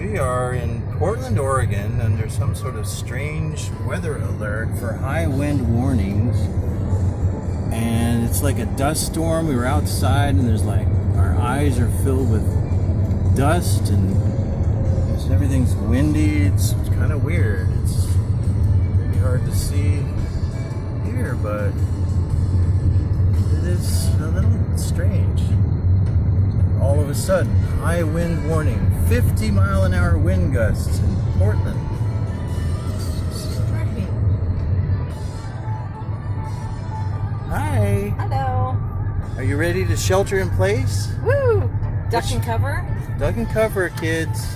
We are in Portland, Oregon, under some sort of strange weather alert for high wind warnings. And it's like a dust storm. We were outside and there's like, our eyes are filled with dust and everything's windy. It's kind of weird. It's really hard to see here, but it is a little strange. All of a sudden, high wind warning, 50-mile-an-hour wind gusts in Portland. Hi. Hello. Are you ready to shelter in place? Woo! Duck and cover. Duck and cover, kids.